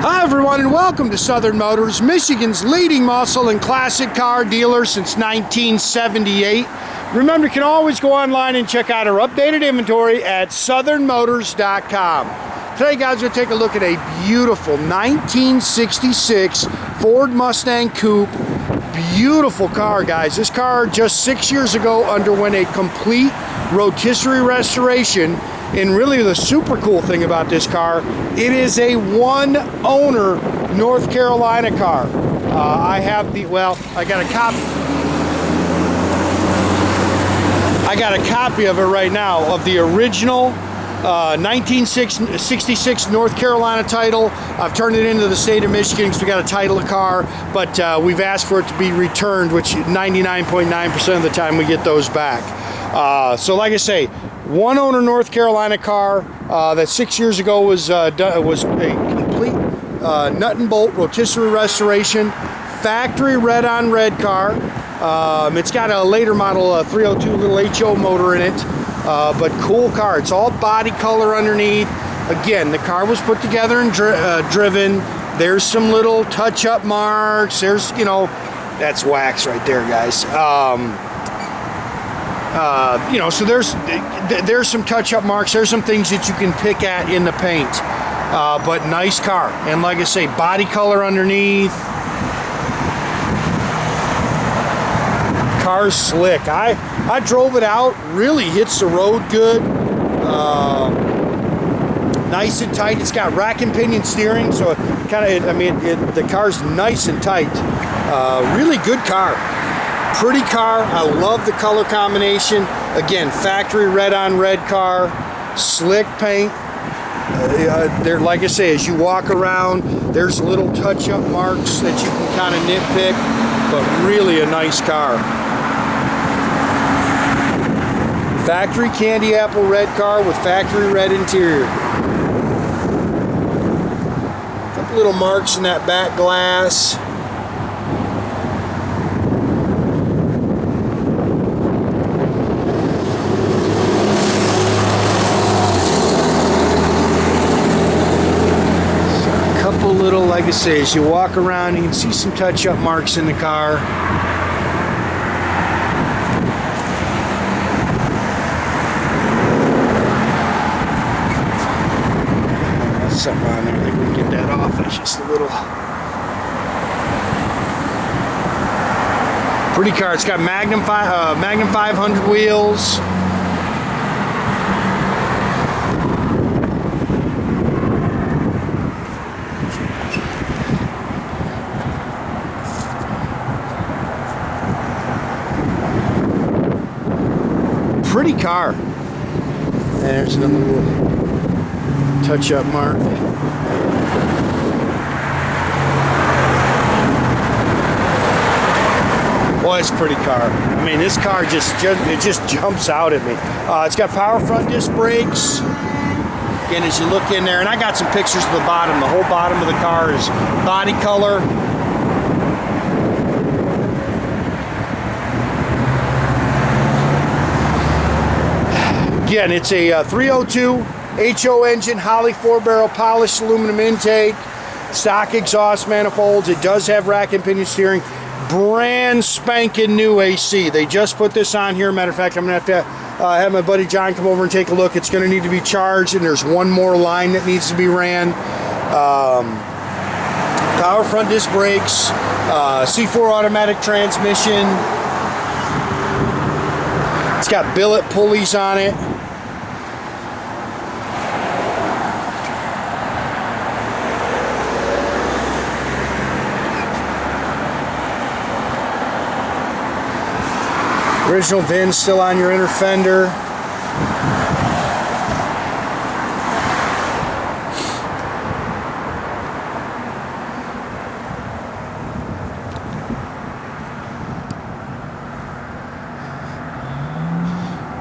Hi everyone, and welcome to Southern Motors, Michigan's leading muscle and classic car dealer since 1978. Remember, you can always go online and check out our updated inventory at southernmotors.com. Today, guys, we'll take a look at a beautiful 1966 Ford Mustang Coupe. Beautiful car, guys. This car just 6 years ago underwent a complete rotisserie restoration. And really the super cool thing about this car, it is a one-owner North Carolina car. I have the, well, I got a copy of it right now of the original 1966 North Carolina title. I've turned it into the state of Michigan because we got to title the car, but we've asked for it to be returned, which 99.9% of the time we get those back. So like I say, one owner North Carolina car that 6 years ago was a complete nut and bolt rotisserie restoration, factory red on red car. It's got a later model 302 little HO motor in it, but cool car. It's all body color underneath. Again, the car was put together and driven. There's some little touch-up marks. There's, you know, that's wax right there, guys. You know, so there's some touch-up marks. There's some things that you can pick at in the paint, but nice car. And like I say, body color underneath. Car's slick. I drove it out. Really hits the road good. Nice and tight. It's got rack and pinion steering, so it kind of, I mean, the car's nice and tight. Really good car. Pretty car. I love the color combination. Again, factory red on red car, slick paint. There, like I say, as you walk around, there's little touch-up marks that you can kind of nitpick, but really a nice car. Factory Candyapple red car with factory red interior. A couple little marks in that back glass. Little, like I say, as you walk around, you can see some touch-up marks in the car. That's something on there. I think we can get that off. It's just a little pretty car. It's got Magnum 500 wheels. Pretty car. There's another little touch-up mark. Well, it's a pretty car. I mean, this car just jumps out at me. It's got power front disc brakes. Again, as you look in there, and I got some pictures of the bottom. The whole bottom of the car is body color. Again, it's a 302 HO engine, Holley 4-barrel polished aluminum intake, stock exhaust manifolds. It does have rack and pinion steering, brand spanking new AC. They just put this on here. Matter of fact, I'm gonna have to have my buddy John come over and take a look. It's gonna need to be charged, and there's one more line that needs to be ran. Power front disc brakes, C4 automatic transmission. It's got billet pulleys on it. Original VIN still on your inner fender.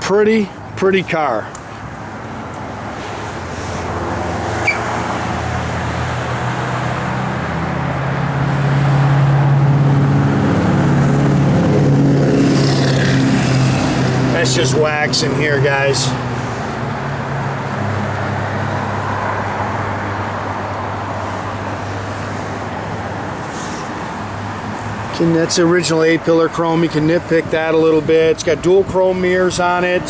Pretty car. That's just wax in here, guys. That's the original A-pillar chrome. You can nitpick that a little bit. It's got dual chrome mirrors on it.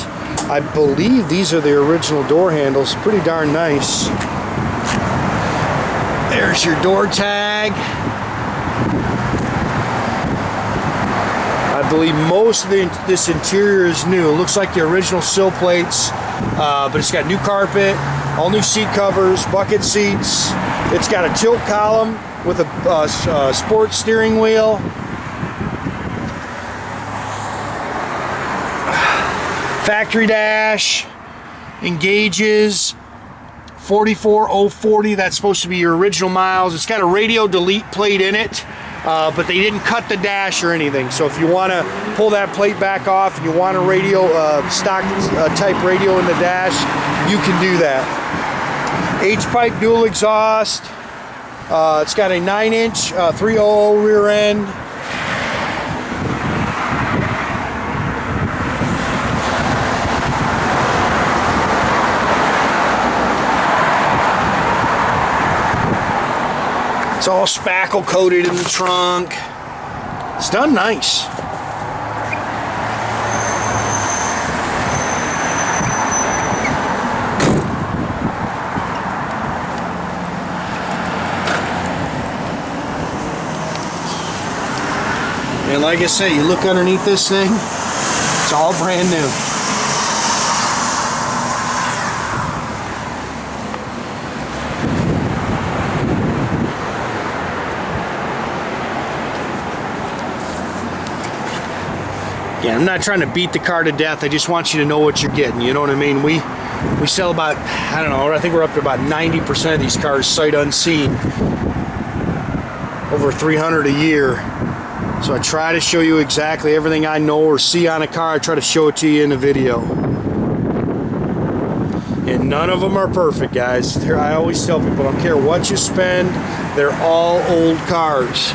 I believe these are the original door handles. Pretty darn nice. There's your door tag. I believe most of this interior is new. It looks like the original sill plates, but it's got new carpet, all new seat covers, bucket seats. It's got a tilt column with a sports steering wheel. Factory dash, engages, 44040, that's supposed to be your original miles. It's got a radio delete plate in it, but they didn't cut the dash or anything. So if you want to pull that plate back off and you want a radio, stock type radio in the dash, you can do that. H-pipe dual exhaust. It's got a 9-inch 300 rear end. It's all spackle coated in the trunk. It's done nice. And like I say, you look underneath this thing, it's all brand new. Yeah, I'm not trying to beat the car to death. I just want you to know what you're getting. You know what I mean? We sell about, I don't know, I think we're up to about 90% of these cars sight unseen. Over 300 a year. So I try to show you exactly everything I know or see on a car. I try to show it to you in a video. And none of them are perfect, guys. I always tell people, I don't care what you spend, they're all old cars.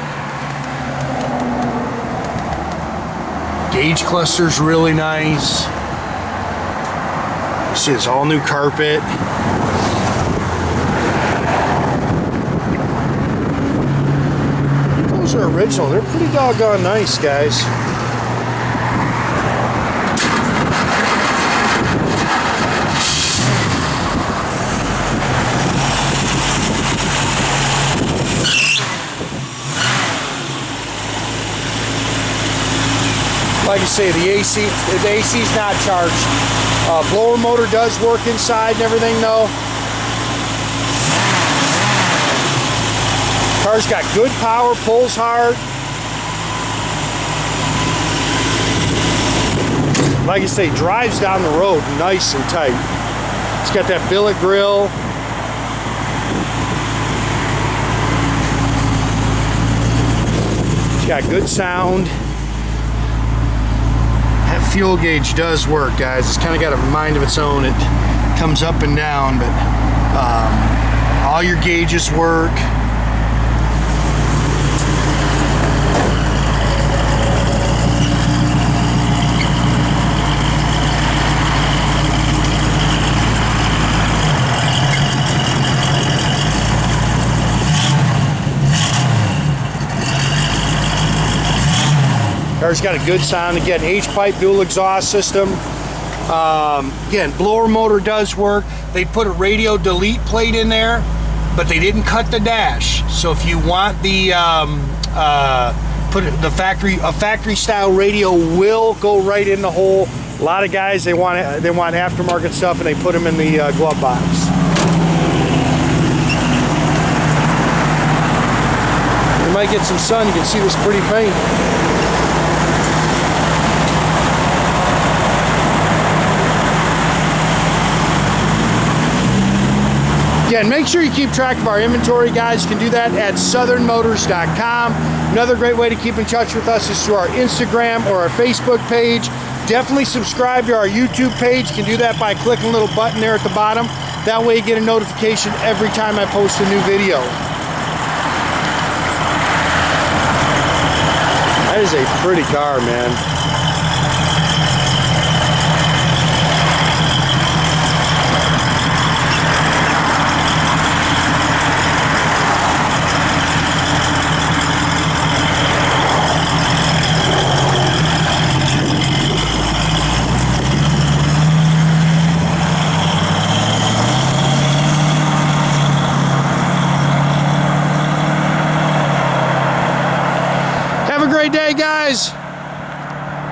Gauge cluster's really nice. See, it's all new carpet. Those are original. They're pretty doggone nice, guys. Like I say, the AC's not charged. Blower motor does work inside and everything though. Car's got good power, pulls hard. Like I say, drives down the road nice and tight. It's got that billet grill. It's got good sound. Fuel gauge does work, guys. It's kind of got a mind of its own. It comes up and down, but all your gauges work. Car's got a good sound. Again, H-pipe dual exhaust system. Again, blower motor does work. They put a radio delete plate in there, but they didn't cut the dash. So if you want the a factory style radio will go right in the hole. A lot of guys, they want aftermarket stuff and they put them in the glove box. You might get some sun. You can see this pretty paint. Again, make sure you keep track of our inventory, guys. You can do that at southernmotors.com. Another great way to keep in touch with us is through our Instagram or our Facebook page. Definitely subscribe to our YouTube page. You can do that by clicking a little button there at the bottom. That way you get a notification every time I post a new video. That is a pretty car, man. great day, guys.